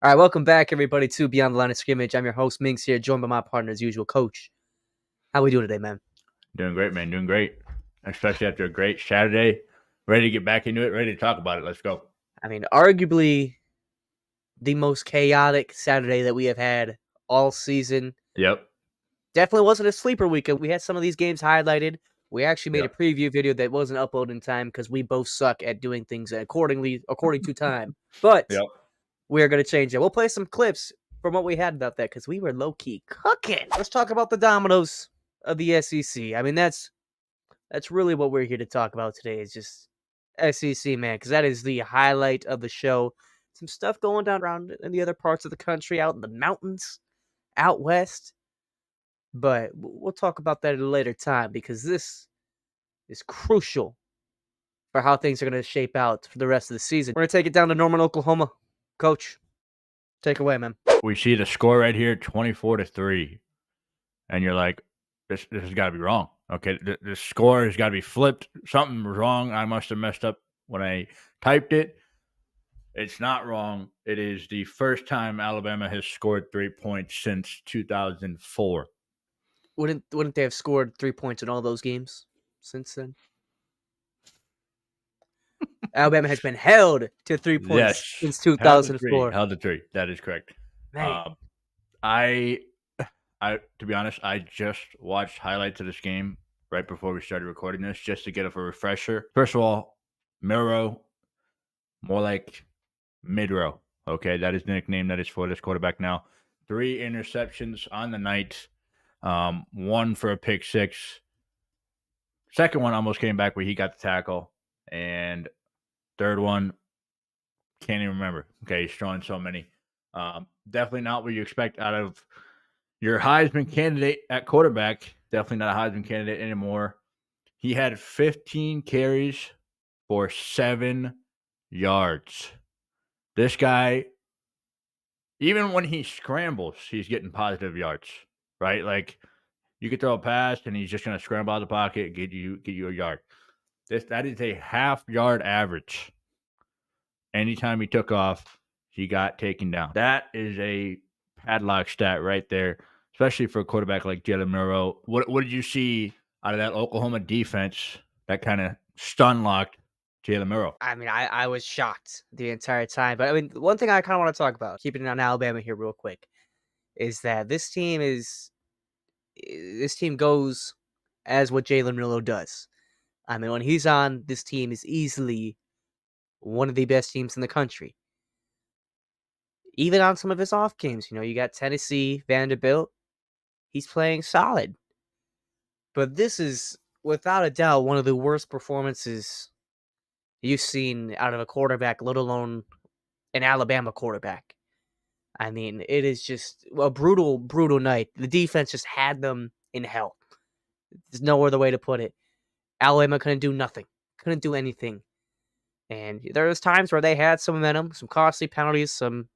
All right, welcome back, everybody, to Beyond the Line of Scrimmage. I'm your host, Minx, here, joined by my partner, as usual, Coach. How we doing today, man? Doing great, man. Doing great. Especially after a great Saturday. Ready to get back into it. Ready to talk about it. Let's go. I mean, arguably the most chaotic Saturday that we have had all season. Yep. Definitely wasn't a sleeper weekend. We had some of these games highlighted. We actually made Yep. a preview video that wasn't uploaded in time because we both suck at doing things according to time. But Yep. we're going to change it. We'll play some clips from what we had about that because we were low-key cooking. Let's talk about the dominoes of the SEC. I mean, that's really what we're here to talk about today, is just SEC, man, because that is the highlight of the show. Some stuff going down around in the other parts of the country, out in the mountains, out west. But we'll talk about that at a later time because this is crucial for how things are going to shape out for the rest of the season. We're going to take it down to Norman, Oklahoma. Coach, take it away, man. We see the score right here, 24-3. And you're like, this has got to be wrong. Okay, the score has got to be flipped. Something was wrong. I must have messed up when I typed it. It's not wrong. It is the first time Alabama has scored 3 points since 2004. Wouldn't they have scored 3 points in all those games since then? Alabama has been held to 3 points since 2004. Held to three. That is correct. Man. I to be honest, I just watched highlights of this game right before we started recording this just to get a refresher. First of all, Milrow, more like mid-row. Okay, that is the nickname that is for this quarterback now. 3 interceptions on the night. One for a pick six. Second one almost came back where he got the tackle. And third one, can't even remember. Okay, he's throwing so many. Definitely not what you expect out of your Heisman candidate at quarterback. Definitely not a Heisman candidate anymore. He had 15 carries for 7 yards. This guy, even when he scrambles, he's getting positive yards, right? Like, you could throw a pass and he's just going to scramble out of the pocket and get you a yard. That is a half-yard average. Anytime he took off, he got taken down. That is a padlock stat right there, especially for a quarterback like Jalen Milrow. What did you see out of that Oklahoma defense that kind of stun-locked Jalen Milrow? I mean, I was shocked the entire time. But, I mean, one thing I kind of want to talk about, keeping it on Alabama here real quick, is that this team goes as what Jalen Milrow does. I mean, when he's on, this team is easily one of the best teams in the country. Even on some of his off games, you got Tennessee, Vanderbilt. He's playing solid. But this is, without a doubt, one of the worst performances you've seen out of a quarterback, let alone an Alabama quarterback. I mean, it is just a brutal, brutal night. The defense just had them in hell. There's no other way to put it. Alabama couldn't do nothing. Couldn't do anything. And there was times where they had some momentum, some costly penalties, some,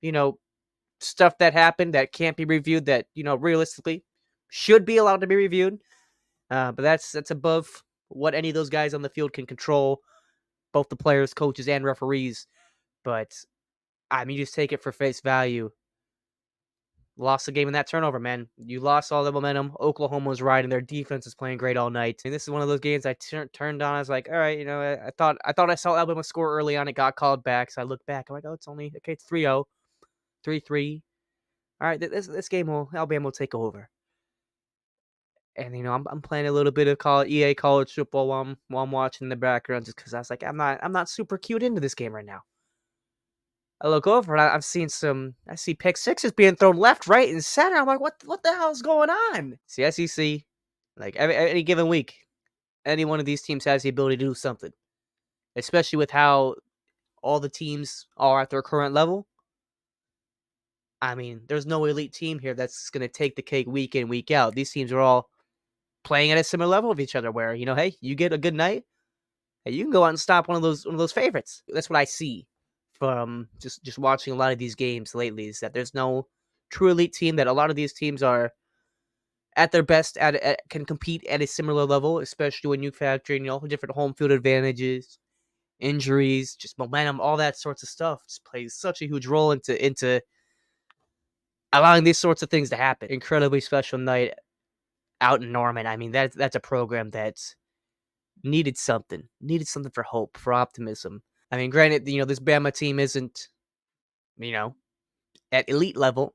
stuff that happened that can't be reviewed that, realistically should be allowed to be reviewed. But that's above what any of those guys on the field can control, both the players, coaches, and referees. But, I mean, you just take it for face value. Lost the game in that turnover, man. You lost all the momentum. Oklahoma was riding. Their defense is playing great all night. And this is one of those games I turned on. I was like, all right, I thought I saw Alabama score early on. It got called back. So I looked back. I'm like, oh, it's 3-0, 3-3. All right, this game Alabama will take over. And I'm playing a little bit of EA college football while I'm watching in the background, just because I was like, I'm not super cued into this game right now. I look over and I see pick sixes being thrown left, right, and center. I'm like, what the hell is going on? It's the SEC. Like, any given week, any one of these teams has the ability to do something. Especially with how all the teams are at their current level. I mean, there's no elite team here that's going to take the cake week in, week out. These teams are all playing at a similar level of each other where, hey, you get a good night, hey, you can go out and stop one of those favorites. That's what I see from just watching a lot of these games lately, is that there's no true elite team, that a lot of these teams are at their best, can compete at a similar level, especially when you factor in, different home field advantages, injuries, just momentum, all that sorts of stuff just plays such a huge role into allowing these sorts of things to happen. Incredibly special night out in Norman. I mean, that's a program that needed something for hope, for optimism. I mean, granted, this Bama team isn't, you know, at elite level.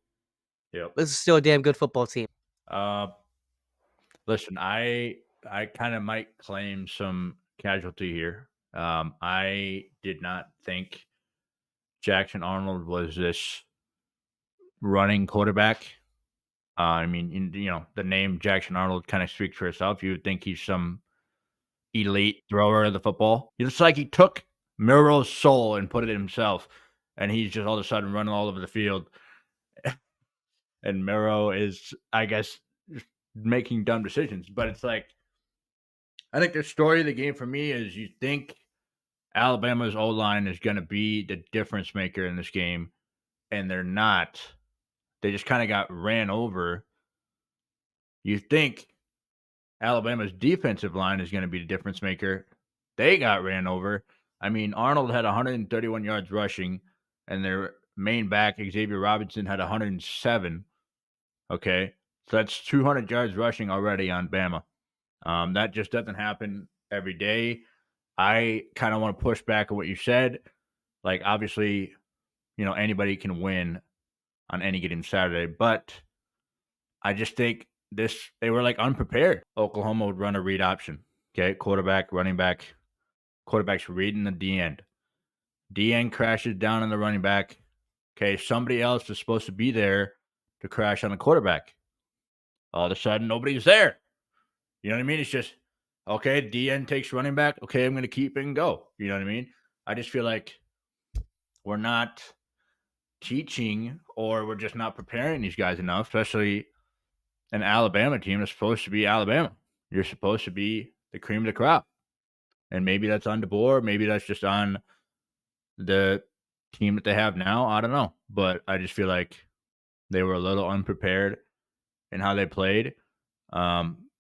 Yep. This is still a damn good football team. Uh, listen, I kind of might claim some casualty here. I did not think Jackson Arnold was this running quarterback. I mean, the name Jackson Arnold kind of speaks for itself. You would think he's some elite thrower of the football. It's like he took Milroe's soul and put it in himself, and he's just all of a sudden running all over the field. And Milroe is, I guess, just making dumb decisions. But it's like, I think the story of the game for me is you think Alabama's O line is going to be the difference maker in this game, and they're not. They just kind of got ran over. You think Alabama's defensive line is going to be the difference maker. They got ran over. I mean, Arnold had 131 yards rushing, and their main back, Xavier Robinson, had 107. Okay. So that's 200 yards rushing already on Bama. That just doesn't happen every day. I kind of want to push back on what you said. Like, obviously, anybody can win on any given Saturday, but I just think they were like unprepared. Oklahoma would run a read option. Okay, quarterback, running back, quarterback's reading the D end. D end crashes down on the running back. Okay, somebody else is supposed to be there to crash on the quarterback. All of a sudden, nobody's there. You know what I mean? It's just, okay, D end takes running back. Okay, I'm going to keep it and go. You know what I mean? I just feel like we're not teaching, or we're just not preparing these guys enough, especially an Alabama team that's supposed to be Alabama. You're supposed to be the cream of the crop. And maybe that's on DeBoer. Maybe that's just on the team that they have now. I don't know. But I just feel like they were a little unprepared in how they played.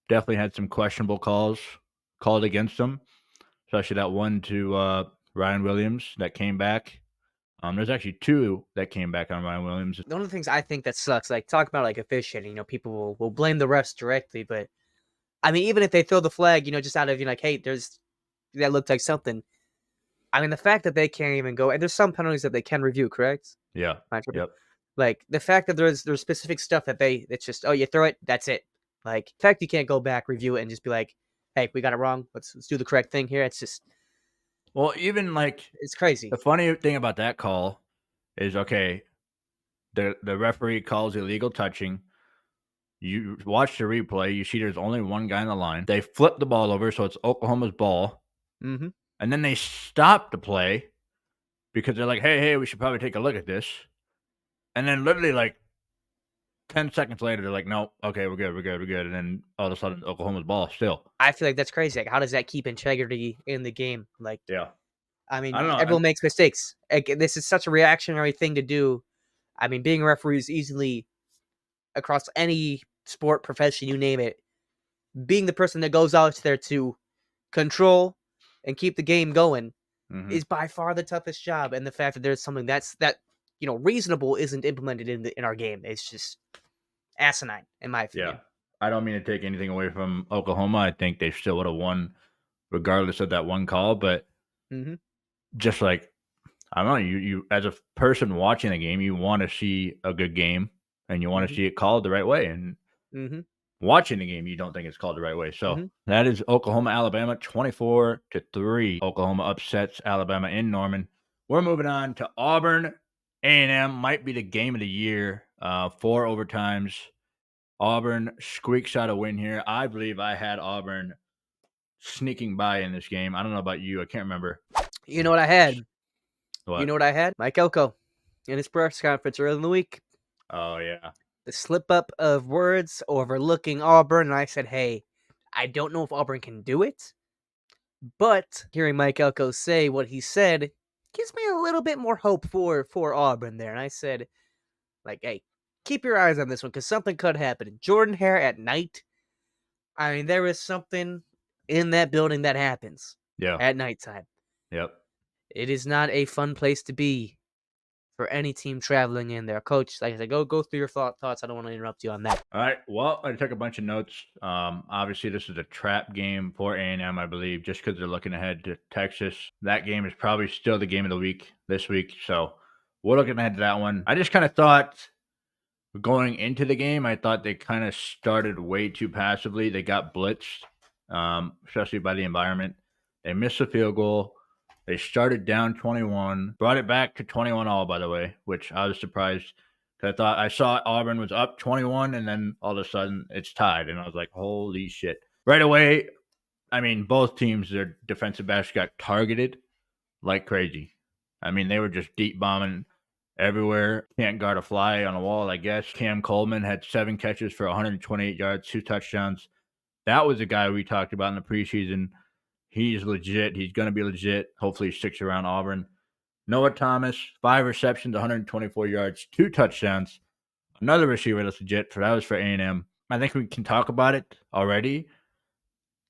Definitely had some questionable calls called against them, especially that one to Ryan Williams that came back. There's actually two that came back on Ryan Williams. One of the things I think that sucks, like talk about like officiating, people will blame the refs directly, but I mean, even if they throw the flag, just out of like, hey, that looked like something. I mean, the fact that they can't even go, and there's some penalties that they can review, correct? Yeah. Yep. Like the fact that there's specific stuff that it's just, oh, you throw it, that's it. Like the fact you can't go back, review it, and just be like, hey, we got it wrong. Let's do the correct thing here. It's just, well, even like it's crazy. The funny thing about that call is, okay, the referee calls illegal touching. You watch the replay, you see there's only one guy on the line. They flip the ball over, so it's Oklahoma's ball. Mm-hmm. And then they stop the play because they're like, hey, we should probably take a look at this. And then literally like 10 seconds later, they're like, no, okay, we're good. And then all of a sudden, Oklahoma's ball still. I feel like that's crazy. Like, how does that keep integrity in the game? Like, yeah. I mean, I don't know. everyone makes mistakes. Like, this is such a reactionary thing to do. I mean, being a referee is easily, across any sport, profession, you name it, being the person that goes out there to control and keep the game going is by far the toughest job. And the fact that there's something that reasonable isn't implemented in our game, it's just asinine, in my opinion. Yeah. I don't mean to take anything away from Oklahoma. I think they still would have won regardless of that one call. But just like, I don't know, you as a person watching the game, you want to see a good game and you want to see it called the right way. And watching the game, you don't think it's called the right way. So that is Oklahoma, Alabama, 24-3. Oklahoma upsets Alabama in Norman. We're moving on to Auburn. A&M might be the game of the year. 4 overtimes. Auburn squeaks out a win here. I believe I had Auburn sneaking by in this game. I don't know about you. I can't remember. You know what I had? What? You know what I had? Mike Elko in his press conference earlier in the week. Oh, yeah. The slip up of words overlooking Auburn. And I said, hey, I don't know if Auburn can do it, but hearing Mike Elko say what he said gives me a little bit more hope for Auburn there. And I said, like, hey, keep your eyes on this one because something could happen. Jordan Hare at night. I mean, there is something in that building that happens Yeah. at nighttime. Yep. It is not a fun place to be for any team traveling in there. Coach, like I said, go through your thoughts. I don't want to interrupt you on that. All right. Well, I took a bunch of notes. Obviously, this is a trap game for A&M, I believe, just because they're looking ahead to Texas. That game is probably still the game of the week this week. So we're looking ahead to that one. I just kind of thought going into the game, I thought they kind of started way too passively. They got blitzed, especially by the environment. They missed a field goal. They started down 21, brought it back to 21 all, by the way, which I was surprised. I thought I saw Auburn was up 21, and then all of a sudden it's tied, and I was like, "Holy shit!" Right away, I mean, both teams, their defensive backs got targeted like crazy. I mean, they were just deep bombing everywhere. Can't guard a fly on a wall, I guess. Cam Coleman had 7 catches for 128 yards, 2 touchdowns. That was a guy we talked about in the preseason. He's legit. He's going to be legit. Hopefully, he sticks around Auburn. Noah Thomas, 5 receptions, 124 yards, 2 touchdowns. Another receiver that's legit. That was for A&M. I think we can talk about it already.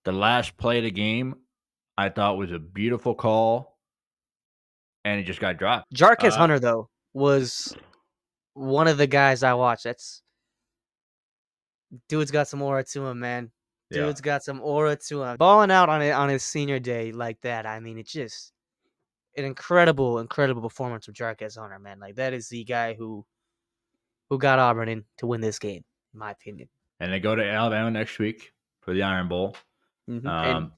The last play of the game, I thought was a beautiful call, and it just got dropped. Jarquez Hunter, though, was one of the guys I watched. Dude's got some aura to him, man. Yeah. Dude's got some aura to him. Balling out on his senior day like that. I mean, it's just an incredible performance of Jarquez Hunter, man. Like, that is the guy who got Auburn in to win this game, in my opinion. And they go to Alabama next week for the Iron Bowl. And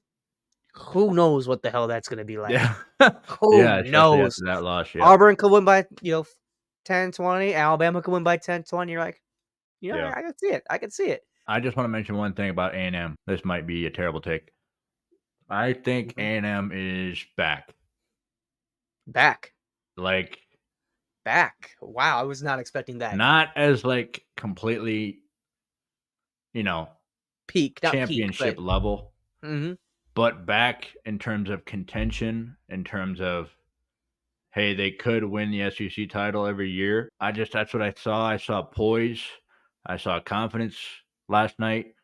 who knows what the hell that's going to be like? Yeah. Who especially knows? after that loss. Yeah. Auburn could win by 10-20. Alabama could win by 10-20. You're like, Yeah. I can see it. I can see it. I just want to mention one thing about A&M. This might be a terrible take. I think A&M is back. Back. Like, back. Wow, I was not expecting that. Not as like completely, peak, not championship peak, but... level, Mhm. but back in terms of contention, in terms of, hey, they could win the SEC title every year. That's what I saw. I saw poise. I saw confidence last night.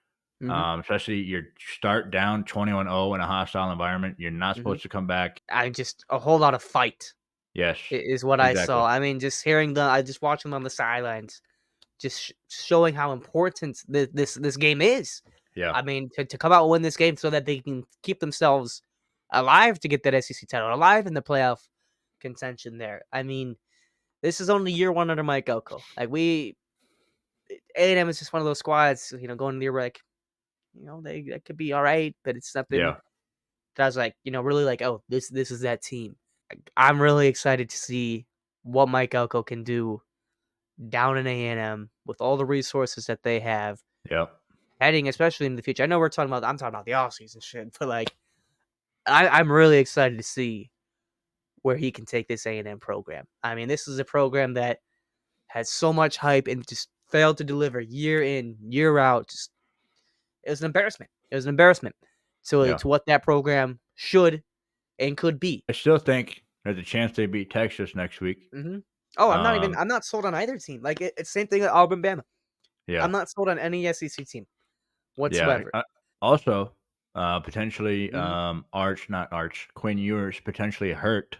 Especially you start down 21-0 in a hostile environment. You're not supposed to come back. Just a whole lot of fight. Yes, is what I saw. I mean, just hearing I just watching them on the sidelines, just showing how important this game is. Yeah. I mean, to come out and win this game so that they can keep themselves alive to get that SEC title, alive in the playoff contention there. I mean, this is only year 1 under Mike Elko. Like, A&M is just one of those squads, going near like, they could be all right, but it's nothing. Yeah. That I was like, really like, oh, this is that team. I'm really excited to see what Mike Elko can do down in A&M with all the resources that they have. Yeah. Heading especially in the future. I know I'm talking about the offseason shit, but like, I'm really excited to see where he can take this A&M program. I mean, this is a program that has so much hype and just failed to deliver year in, year out. It was an embarrassment. It was an embarrassment to what that program should and could be. I still think there's a chance they beat Texas next week. Oh, I'm not sold on either team. Like, it's same thing with Auburn, Bama. Yeah. I'm not sold on any SEC team whatsoever. Yeah. Also, potentially, Quinn Ewers potentially hurt.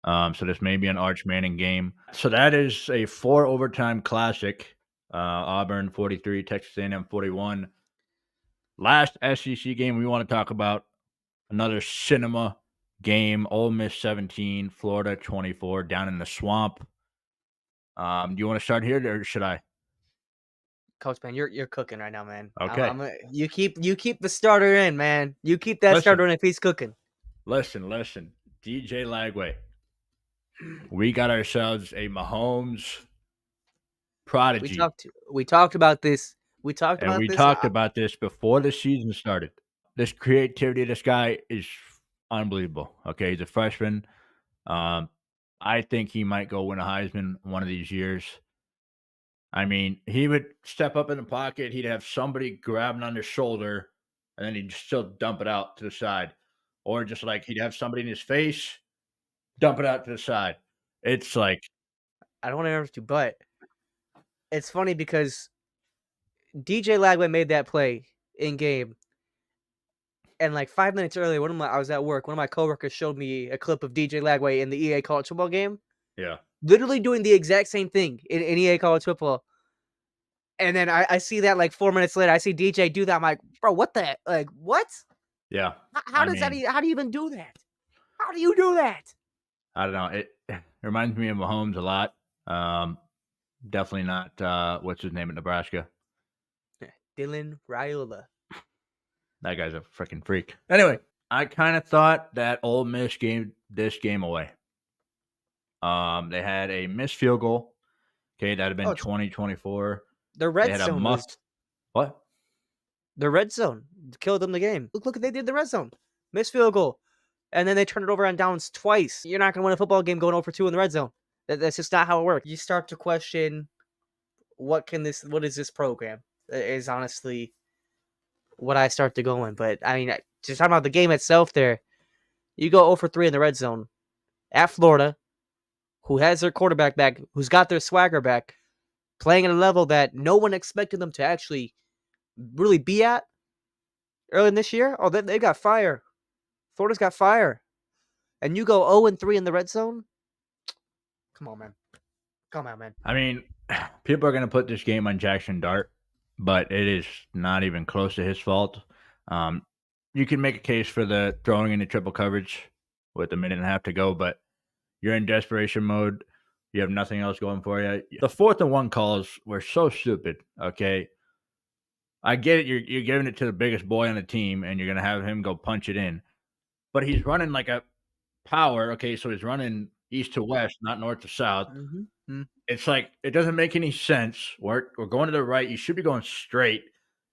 So this may be an Arch Manning game. So that is a 4 overtime classic. Auburn 43, Texas A&M 41. Last SEC game we want to talk about, another cinema game. Ole Miss 17, Florida 24, down in the swamp. Do you want to start here, or should I? Coach, man, you're cooking right now, man. Okay. You keep the starter in, man. You keep that starter in if he's cooking. Listen. DJ Lagway. We got ourselves a Mahomes prodigy. We talked about this. We talked about this before the season started. This creativity of this guy is unbelievable. Okay, he's a freshman. I think he might go win a Heisman one of these years. I mean, he would step up in the pocket. He'd have somebody grabbing on his shoulder, and then he'd still dump it out to the side. Or just like he'd have somebody in his face, dump it out to the side. It's like, I don't want to interrupt you, but it's funny because DJ Lagway made that play in game, and like 5 minutes earlier, I was at work. One of my coworkers showed me a clip of DJ Lagway in the EA College football game. Yeah. Literally doing the exact same thing in EA College Football. And then I see that like 4 minutes later, I see DJ do that. I'm like, bro, what the like what? Yeah. How I does that? mean, How do you even do that? How do you do that? I don't know. It reminds me of Mahomes a lot. Definitely not what's his name at Nebraska. Dylan Raiola. That guy's a freaking freak. Anyway, I kind of thought that Ole Miss gave this game away. They had a missed field goal. Okay, that'd have been Oh, 2024. the They red had a zone was muffed what? the red zone killed them the game. Look, they did the red zone. Missed field goal. And then they turned it over on downs twice. You're not gonna win a football game going 0 for 2 in the red zone. That's just not how it works. You start to question what is this program? Is honestly what I start to go in. But I mean, just talking about the game itself there, you go 0 for 3 in the red zone at Florida, who has their quarterback back, who's got their swagger back, playing at a level that no one expected them to actually really be at early in this year. Oh, they got fire. Florida's got fire. And you go 0 and 3 in the red zone? Come on, man. Come on, man. I mean, people are going to put this game on Jackson Dart, but it is not even close to his fault. You can make a case for the throwing into triple coverage with a minute and a half to go, but you're in desperation mode. You have nothing else going for you. The 4th and 1 calls were so stupid. Okay, I get it. You're giving it to the biggest boy on the team, and you're going to have him go punch it in, but he's running like a power. Okay, so he's running east to west, not north to south. Mm-hmm. It's like it doesn't make any sense. We're going to the right. You should be going straight,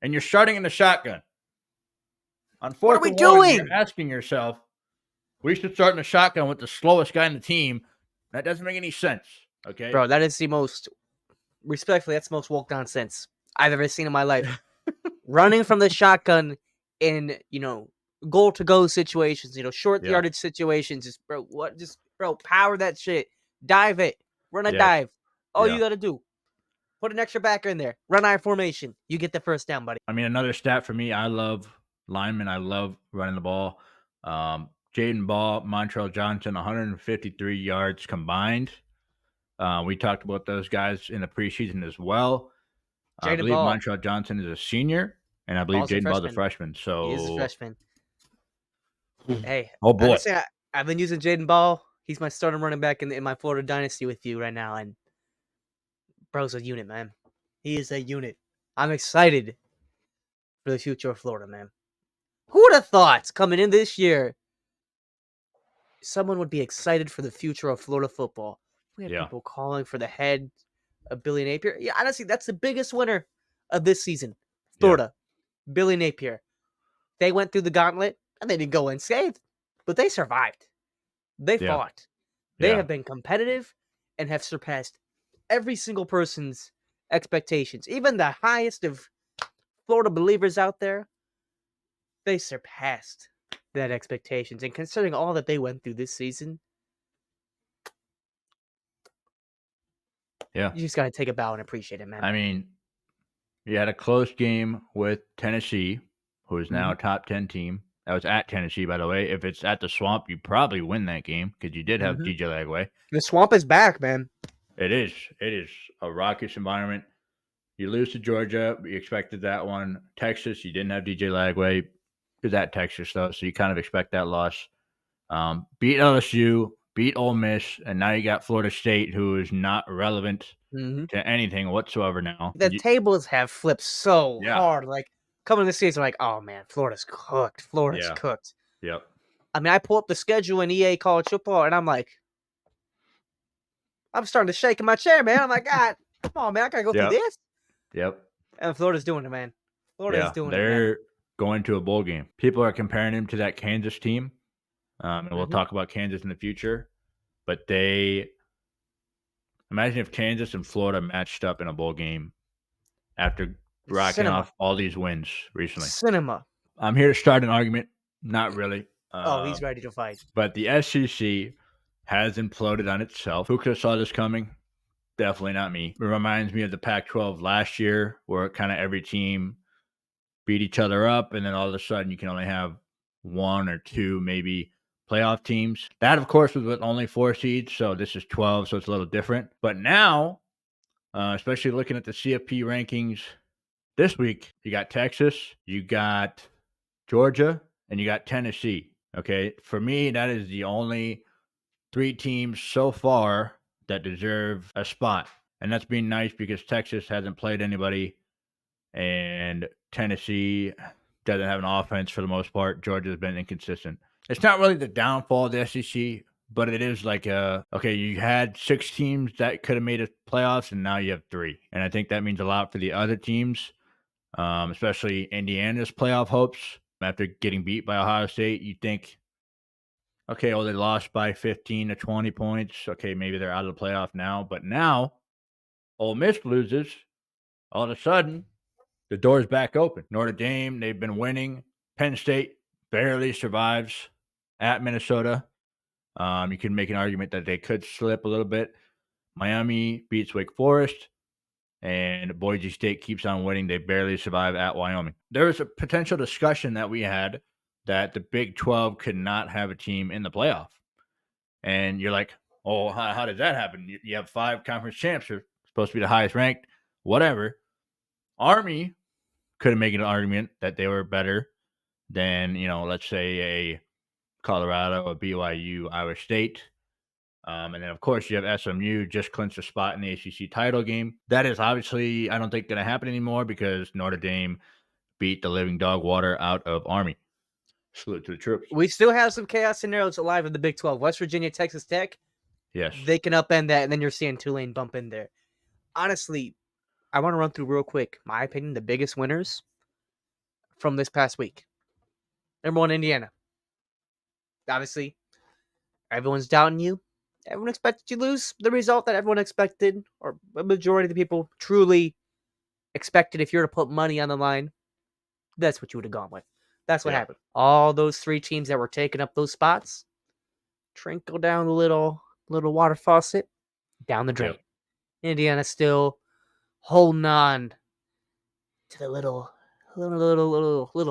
and you're starting in the shotgun. On What are 4th we and 1, doing? you're asking yourself, we should start in the shotgun with the slowest guy in the team. That doesn't make any sense. Okay, Bro, that is the most, respectfully, that's the most woke nonsense I've ever seen in my life. Running from the shotgun in, goal to go situations, short Yeah. yardage situations. Just, bro, power that shit. Dive it. Run a Yes. dive. All Yeah. you got to do. Put an extra backer in there. Run eye formation. You get the first down, buddy. I mean, another stat for me, I love linemen. I love running the ball. Jaden Ball, Montrell Johnson, 153 yards combined. We talked about those guys in the preseason as well. I Jaden believe Ball. Montrell Johnson is a senior, and I believe Jaden Ball's a freshman. So He is a freshman. Hey, oh boy, honestly, I've been using Jaden Ball. He's my starting running back in my Florida dynasty with you right now, and bro's a unit, man. He is a unit. I'm excited for the future of Florida, man. Who would have thought coming in this year, someone would be excited for the future of Florida football? We had people calling for the head of Billy Napier. Yeah, honestly, that's the biggest winner of this season. Florida, Billy Napier. They went through the gauntlet, and they didn't go unscathed, but they survived. They fought. They have been competitive and have surpassed every single person's expectations. Even the highest of Florida believers out there, they surpassed that expectations. And considering all that they went through this season, you just got to take a bow and appreciate it, man. I mean, you had a close game with Tennessee, who is now a top 10 team. That was at Tennessee, by the way. If it's at the Swamp, you probably win that game because you did have DJ Lagway. The Swamp is back, man. It is. It is a raucous environment. You lose to Georgia. You expected that one. Texas, you didn't have DJ Lagway. It was at Texas, though, so you kind of expect that loss. Beat LSU, beat Ole Miss, and now you got Florida State, who is not relevant to anything whatsoever now. The tables have flipped so hard. Like, coming to this season, like, oh, man, Florida's cooked. Florida's cooked. Yep. I mean, I pull up the schedule in EA College Football, and I'm like, I'm starting to shake in my chair, man. I'm like, God, come on, man. I got to go through this. Yep. And Florida's doing it, man. Florida's doing it, man. They're going to a bowl game. People are comparing him to that Kansas team. And we'll talk about Kansas in the future. But imagine if Kansas and Florida matched up in a bowl game after rocking off all these wins recently. Cinema. I'm here to start an argument. Not really. He's ready to fight. But the SEC has imploded on itself. Who could have saw this coming? Definitely not me. It reminds me of the Pac-12 last year, where kind of every team beat each other up, and then all of a sudden you can only have one or two maybe playoff teams. That, of course, was with only 4 seeds, so this is 12, so it's a little different. But now, especially looking at the CFP rankings this week, you got Texas, you got Georgia, and you got Tennessee. Okay, for me, that is the only 3 teams so far that deserve a spot. And that's being nice because Texas hasn't played anybody, and Tennessee doesn't have an offense for the most part. Georgia's been inconsistent. It's not really the downfall of the SEC, but it is like okay, you had 6 teams that could have made it playoffs, and now you have 3. And I think that means a lot for the other teams, especially Indiana's playoff hopes. After getting beat by Ohio State, you think, okay, well, they lost by 15 to 20 points. Okay, maybe they're out of the playoff now. But now, Ole Miss loses. All of a sudden, the door's back open. Notre Dame, they've been winning. Penn State barely survives at Minnesota. You can make an argument that they could slip a little bit. Miami beats Wake Forest, and Boise State keeps on winning. They barely survive at Wyoming. There was a potential discussion that we had that the Big 12 could not have a team in the playoff. And you're like, oh, how did that happen? You have 5 conference champs. You're supposed to be the highest ranked, whatever. Army could have made an argument that they were better than, let's say a Colorado, a BYU, Iowa State. And then, of course, you have SMU just clinched a spot in the ACC title game. That is obviously, I don't think, going to happen anymore because Notre Dame beat the living dog water out of Army. Salute to the troops. We still have some chaos scenarios alive in the Big 12. West Virginia, Texas Tech. Yes. They can upend that, and then you're seeing Tulane bump in there. Honestly, I want to run through real quick, my opinion, the biggest winners from this past week. Number 1, Indiana. Obviously, everyone's doubting you. Everyone expected you to lose. The result that everyone expected, or a majority of the people truly expected, if you were to put money on the line, that's what you would have gone with. That's what happened. All those 3 teams that were taking up those spots trickle down the little water faucet down the drain. Yep. Indiana still holding on to the little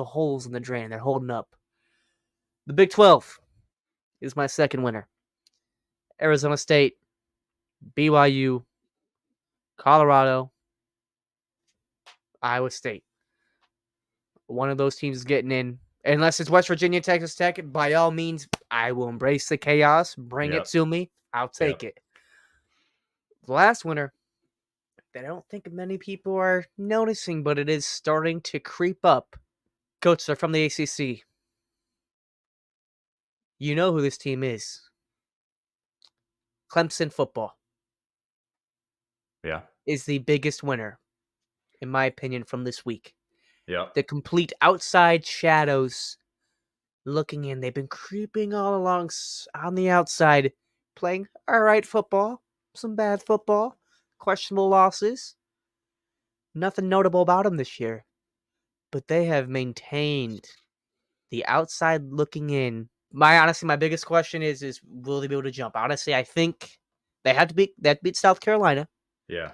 holes in the drain. They're holding up. The Big 12 is my second winner. Arizona State, BYU, Colorado, Iowa State. One of those teams is getting in. Unless it's West Virginia, Texas Tech, by all means, I will embrace the chaos. Bring it to me. I'll take it. The last winner that I don't think many people are noticing, but it is starting to creep up. Coach, they're from the ACC. You know who this team is. Clemson football. Yeah. Is the biggest winner, in my opinion, from this week. Yeah. The complete outside shadows looking in. They've been creeping all along on the outside, playing all right football, some bad football, questionable losses. Nothing notable about them this year. But they have maintained the outside looking in. My biggest question is will they be able to jump? Honestly, I think they had to beat South Carolina. Yeah.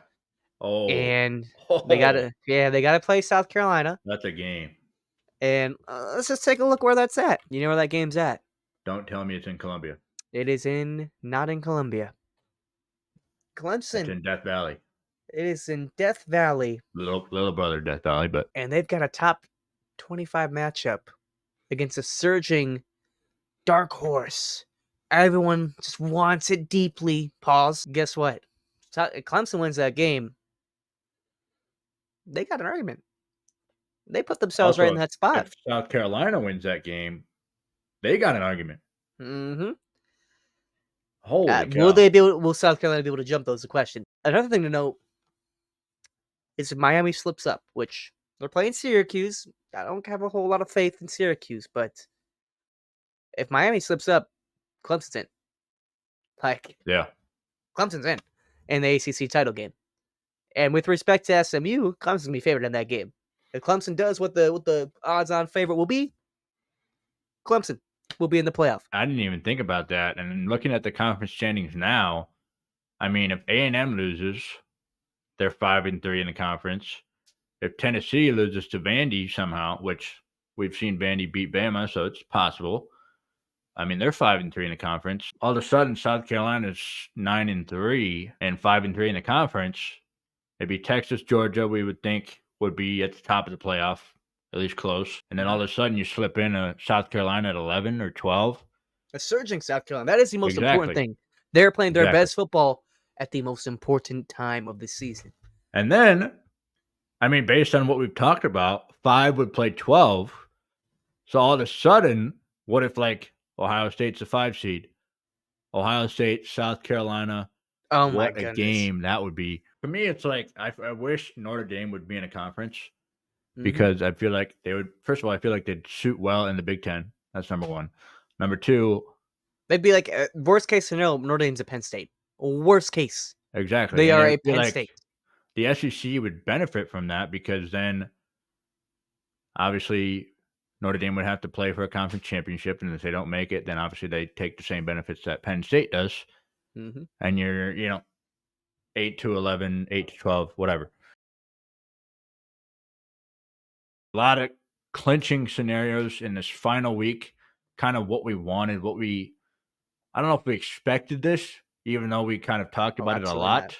Oh. And they gotta play South Carolina. That's a game. And let's just take a look where that's at. You know where that game's at? Don't tell me it's in Columbia. It is not in Columbia. Clemson. It's in Death Valley. It is in Death Valley. Little brother Death Valley, but. And they've got a top 25 matchup against a surging dark horse. Everyone just wants it deeply. Pause. Guess what? Clemson wins that game. They got an argument. They put themselves right in that spot. If South Carolina wins that game, they got an argument. Mm-hmm. Holy cow. Will South Carolina be able to jump? Those? The question. Another thing to note is if Miami slips up, which they're playing Syracuse. I don't have a whole lot of faith in Syracuse, but if Miami slips up, Clemson's in. Clemson's in the ACC title game. And with respect to SMU, Clemson's gonna be favored in that game. If Clemson does what the odds-on favorite will be, Clemson will be in the playoff. I didn't even think about that. And looking at the conference standings now, I mean, if A&M loses, they're 5-3 in the conference. If Tennessee loses to Vandy somehow, which we've seen Vandy beat Bama, so it's possible. I mean, they're 5-3 in the conference. All of a sudden, South Carolina's 9-3 and 5-3 in the conference. Maybe Texas, Georgia, we would think would be at the top of the playoff, at least close. And then all of a sudden, you slip in a South Carolina at 11 or 12. A surging South Carolina. That is the most important Exactly. thing. They're playing their Exactly. best football at the most important time of the season. And then, I mean, based on what we've talked about, 5 would play 12. So all of a sudden, what if like Ohio State's a 5 seed? Ohio State, South Carolina. Oh my What a goodness. game that would be. For me, it's like I wish Notre Dame would be in a conference Mhm. because I feel like they would. First of all, I feel like they'd suit well in the Big Ten. That's number one. Number two, They'd be like, worst case scenario, Notre Dame's a Penn State. Worst case. exactly. They And are I a feel Penn like State. the SEC would benefit from that because then, obviously, Notre Dame would have to play for a conference championship, and if they don't make it, then obviously they take the same benefits that Penn State does, Mm-hmm. and you're 8-11, 8-12, whatever. A lot of clinching scenarios in this final week, kind of what we wanted, I don't know if we expected this, even though we kind of talked about it a absolutely not. lot.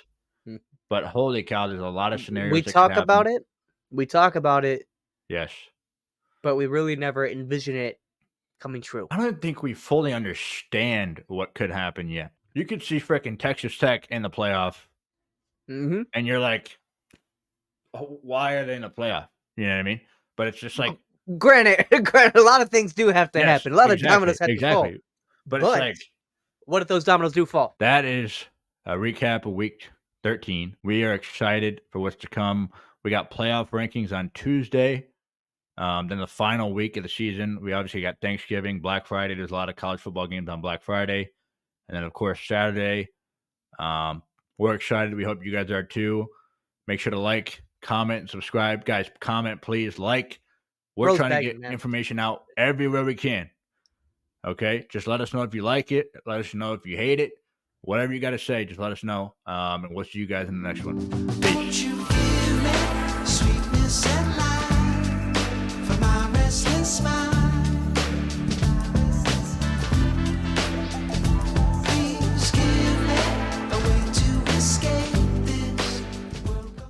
Mm. But holy cow, there's a lot of scenarios We that could talk happen. about it. We talk about it, Yes. but we really never envision it coming true. I don't think we fully understand what could happen yet. You could see frickin' Texas Tech in the playoff, Mm-hmm. and you're like, oh, why are they in the playoff? You know what I mean? But it's just like, Granted, a lot of things do have to yes, happen. A lot of exactly, dominoes have to fall. exactly. But But it's like, what if those dominoes do fall? that is a recap of week 13. We are excited for what's to come. We got playoff rankings on Tuesday. Then the final week of the season, we obviously got Thanksgiving, Black Friday. There's a lot of college football games on Black Friday. And then, of course, Saturday. We're excited. We hope you guys are too. Make sure to like, comment, and subscribe. Guys, comment, please. Like. We're Bro's trying to begging, get man. information out everywhere we can. Okay? Just let us know if you like it. Let us know if you hate it. Whatever you got to say, just let us know. And we'll see you guys in the next one. Peace. You give me sweetness and light for my restless mind.